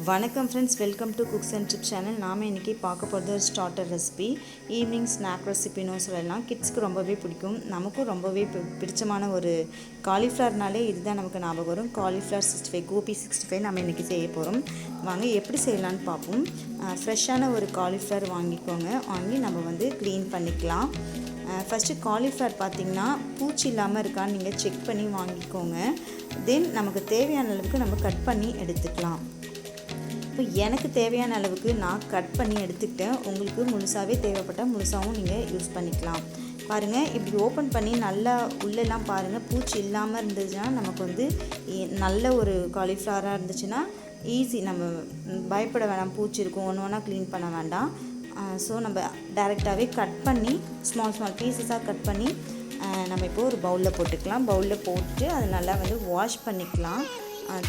வணக்கம் friends, welcome to cooks and tips channel. நாம் இன்றைக்கி பார்க்க போகிறது ஒரு ஸ்டார்டர் ரெசிபி, ஈவினிங் ஸ்நாக் ரெசிபின்னு சொல்லலாம். கிட்ஸ்க்கு ரொம்பவே பிடிக்கும், நமக்கும் ரொம்பவே பிடிச்சமான ஒரு காலிஃப்ளவர்னாலே இதுதான் நமக்கு ஞாபகம் வரும். காலிஃப்ளவர் 65 கோபி 65 நம்ம இன்றைக்கி செய்ய போகிறோம். வாங்க எப்படி செய்யலான்னு பார்ப்போம். ஃப்ரெஷ்ஷான ஒரு காலிஃப்ளவர் வாங்கி நம்ம க்ளீன் பண்ணிக்கலாம். ஃபஸ்ட்டு காலிஃப்ளவர் பார்த்திங்கன்னா பூச்சி இல்லாமல் இருக்கான்னு நீங்கள் செக் பண்ணி வாங்கிக்கோங்க. தென் நமக்கு தேவையான அளவுக்கு நம்ம கட் பண்ணி எடுத்துக்கலாம். இப்போ எனக்கு தேவையான அளவுக்கு நான் கட் பண்ணி எடுத்துக்கிட்டேன். உங்களுக்கு முழுசாகவே தேவைப்பட்டால் முழுசாகவும் நீங்கள் யூஸ் பண்ணிக்கலாம். பாருங்கள், இப்படி ஓப்பன் பண்ணி நல்லா உள்ளெல்லாம் பாருங்கள், பூச்சி இல்லாமல் இருந்துச்சுன்னா நமக்கு நல்ல ஒரு காலிஃப்ளவராக இருந்துச்சுன்னா ஈஸி. நம்ம பயப்பட வேண்டாம், பூச்சி இருக்கும், ஒன்று ஒன்றா க்ளீன் பண்ண வேண்டாம். ஸோ நம்ம டைரெக்டாகவே கட் பண்ணி ஸ்மால் பீசஸாக கட் பண்ணி நம்ம இப்போது ஒரு பவுலில் போட்டுக்கலாம். பவுலில் போட்டு அதை நல்லா வாஷ் பண்ணிக்கலாம்.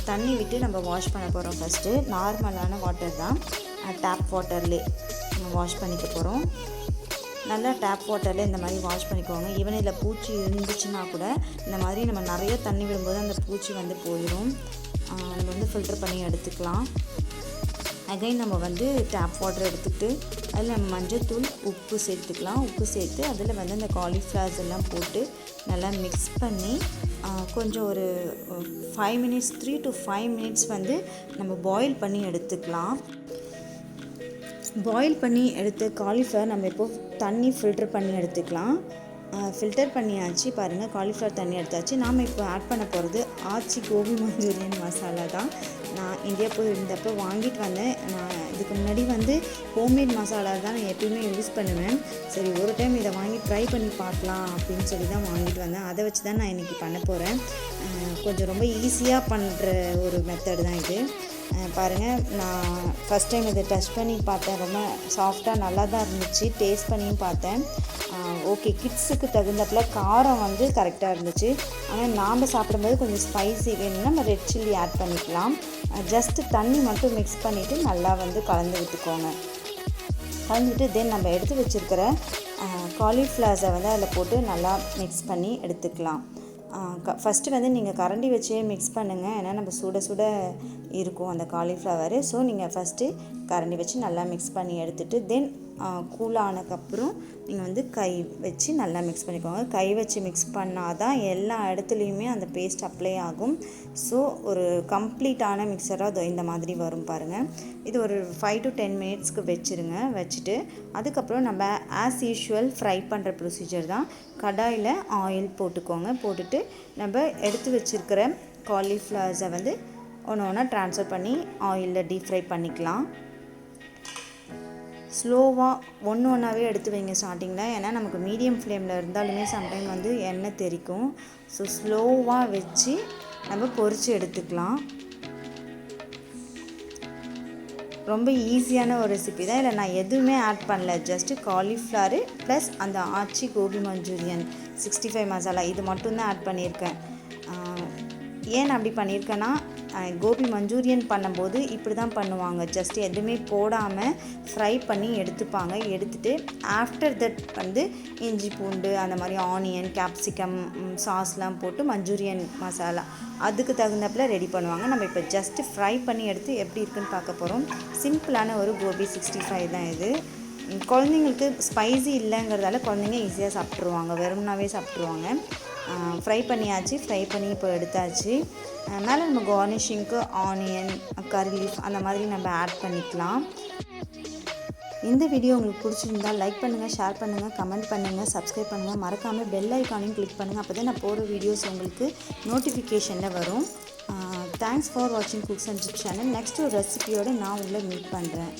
தண்ணி விட்டு நம்ம வாஷ் பண்ண போகிறோம். ஃபஸ்ட்டு நார்மலான வாட்டர் தான், டேப் வாட்டர்லேயே நம்ம வாஷ் பண்ணிக்க போகிறோம். நல்லா டேப் வாட்டரில் இந்த மாதிரி வாஷ் பண்ணிக்கோங்க. ஈவன் இதில் பூச்சி இருந்துச்சுன்னா கூட இந்த மாதிரி நம்ம நிறைய தண்ணி விடும்போது அந்த பூச்சி போயிடும். நம்ம ஃபில்டர் பண்ணி எடுத்துக்கலாம். அகைன் நம்ம டேப் வாட்டர் எடுத்துகிட்டு அதில் நம்ம மஞ்சள்தூள், உப்பு சேர்த்துக்கலாம். உப்பு சேர்த்து அதில் அந்த காலிஃப்ளவர்ஸ் எல்லாம் போட்டு நல்லா மிக்ஸ் பண்ணி கொஞ்சம் ஒரு 5 மினிட்ஸ் 3 to 5 மினிட்ஸ் நம்ம பாயில் பண்ணி எடுத்துக்கலாம். பாயில் பண்ணி எடுத்த காலிஃப்ளவர் நம்ம இப்போது தண்ணி ஃபில்டர் பண்ணி எடுத்துக்கலாம். ஃபில்டர் பண்ணியாச்சு. பாருங்கள், காலிஃப்ளவர் தண்ணி எடுத்தாச்சு. நாம் இப்போ ஆட் பண்ண போகிறது ஆச்சி கோபி மஞ்சூரியன் மசாலா தான். நான் இந்தியா போய் இருந்தப்போ வாங்கிட்டு வந்தேன். நான் இதுக்கு முன்னாடி ஹோம்மேட் மசாலா தான் நான் எப்பயுமே யூஸ் பண்ணுவேன். சரி, ஒரு டைம் இதை வாங்கி ட்ரை பண்ணி பார்க்கலாம் அப்படின்னு சொல்லி தான் வாங்கிட்டு வந்தேன். அதை வச்சு தான் நான் இன்றைக்கி பண்ண போகிறேன். கொஞ்சம் ரொம்ப ஈஸியாக பண்ணுற ஒரு மெத்தட் தான் இது. பாருங்கள், நான் ஃபஸ்ட் டைம் இதை டெஸ்ட் பண்ணி பார்த்தேன். ரொம்ப சாஃப்டாக நல்லா தான் இருந்துச்சு. டேஸ்ட் பண்ணியும் பார்த்தேன். ஓகே, கிட்ஸுக்கு தகுந்தப்பில் காரம் கரெக்டாக இருந்துச்சு. ஆனால் நாம் சாப்பிடும்போது கொஞ்சம் ஸ்பைசி வேணும்னா நம்ம ரெட் சில்லி ஆட் பண்ணிக்கலாம். ஜஸ்ட்டு தண்ணி மட்டும் மிக்ஸ் பண்ணிவிட்டு நல்லா கலந்து விட்டுக்கோங்க. கலந்துவிட்டு தென் நம்ம எடுத்து வச்சுருக்கிற காலிஃப்ளவர்ஸை அதில் போட்டு நல்லா மிக்ஸ் பண்ணி எடுத்துக்கலாம். ஃபஸ்ட்டு நீங்கள் கரண்டி வச்சே மிக்ஸ் பண்ணுங்கள். ஏன்னா நம்ம சுட சுட இருக்கும் அந்த காலிஃப்ளவரு. ஸோ நீங்கள் ஃபஸ்ட்டு கரண்டி வச்சு நல்லா மிக்ஸ் பண்ணி எடுத்துகிட்டு தென் கூலானதுக்கப்புறம் நீங்கள் கை வச்சு நல்லா மிக்ஸ் பண்ணிக்கோங்க. கை வச்சு மிக்ஸ் பண்ணால் தான் எல்லா இடத்துலையுமே அந்த பேஸ்ட் அப்ளை ஆகும். ஸோ ஒரு கம்ப்ளீட்டான மிக்சராக இந்த மாதிரி வரும் பாருங்கள். இது ஒரு 5 to 10 மினிட்ஸ்க்கு வச்சுட்டு அதுக்கப்புறம் நம்ம ஆஸ் யூஷுவல் ஃப்ரை பண்ணுற ப்ரொசீஜர் தான். கடாயில் ஆயில் போட்டுக்கோங்க. போட்டுட்டு நம்ம எடுத்து வச்சுருக்கிற காலிஃப்ளவர்ஸை ஒன்று ஒன்றா ட்ரான்ஸ்ஃபர் பண்ணி ஆயிலில் டீப் ஃப்ரை பண்ணிக்கலாம். ஸ்லோவாக ஒன்று ஒன்றாவே எடுத்து வைங்க ஸ்டார்டிங்கில். ஏன்னா நமக்கு மீடியம் ஃப்ளேமில் இருந்தாலுமே சம்டைம் எண்ணெய் தெறிக்கும். ஸோ ஸ்லோவாக வச்சு நம்ம பொரித்து எடுத்துக்கலாம். ரொம்ப ஈஸியான ஒரு ரெசிபி தான். இல்லை, நான் எதுவுமே ஆட் பண்ணல. ஜஸ்ட்டு காலிஃப்ளவர் ப்ளஸ் அந்த ஆச்சி கோபி மஞ்சூரியன் 65 மசாலா இது மட்டும்தான் ஆட் பண்ணியிருக்கேன். ஏன் அப்படி பண்ணியிருக்கேன்னா, கோபி மஞ்சூரியன் பண்ணும்போது இப்படி தான் பண்ணுவாங்க. ஜஸ்ட் எதுவுமே போடாமல் ஃப்ரை பண்ணி எடுத்துப்பாங்க. எடுத்துகிட்டு ஆஃப்டர் தட் இஞ்சி பூண்டு அந்த மாதிரி ஆனியன், கேப்சிகம், சாஸ்லாம் போட்டு மஞ்சூரியன் மசாலா அதுக்கு தகுந்தப்பில் ரெடி பண்ணுவாங்க. நம்ம இப்போ ஜஸ்ட்டு ஃப்ரை பண்ணி எடுத்து எப்படி இருக்குன்னு பார்க்க போகிறோம். சிம்பிளான ஒரு கோபி 65 தான் இது. குழந்தைங்களுக்கு ஸ்பைசி இல்லைங்கிறதால குழந்தைங்க ஈஸியாக சாப்பிட்ருவாங்க, வெறும்னாவே சாப்பிட்ருவாங்க. ஃப்ரை பண்ணியாச்சு. ஃப்ரை பண்ணி இப்போ எடுத்தாச்சு. மேலே நம்ம கார்னிஷிங்க்கு ஆனியன், கறி லீஃப் அந்த மாதிரி நம்ம ஆட் பண்ணிக்கலாம். இந்த வீடியோ உங்களுக்கு பிடிச்சிருந்தால் லைக் பண்ணுங்கள், ஷேர் பண்ணுங்கள், கமெண்ட் பண்ணுங்கள், சப்ஸ்கிரைப் பண்ணுங்கள். மறக்காமல் பெல் ஐக்கானையும் கிளிக் பண்ணுங்கள். அப்போ தான் நான் போகிற வீடியோஸ் உங்களுக்கு நோட்டிஃபிகேஷனில் வரும். தேங்க்ஸ் ஃபார் வாட்சிங் cooks and tips channel. Next ஒரு ரெசிபியோடு நான் உங்களை மீட் பண்ணுறேன்.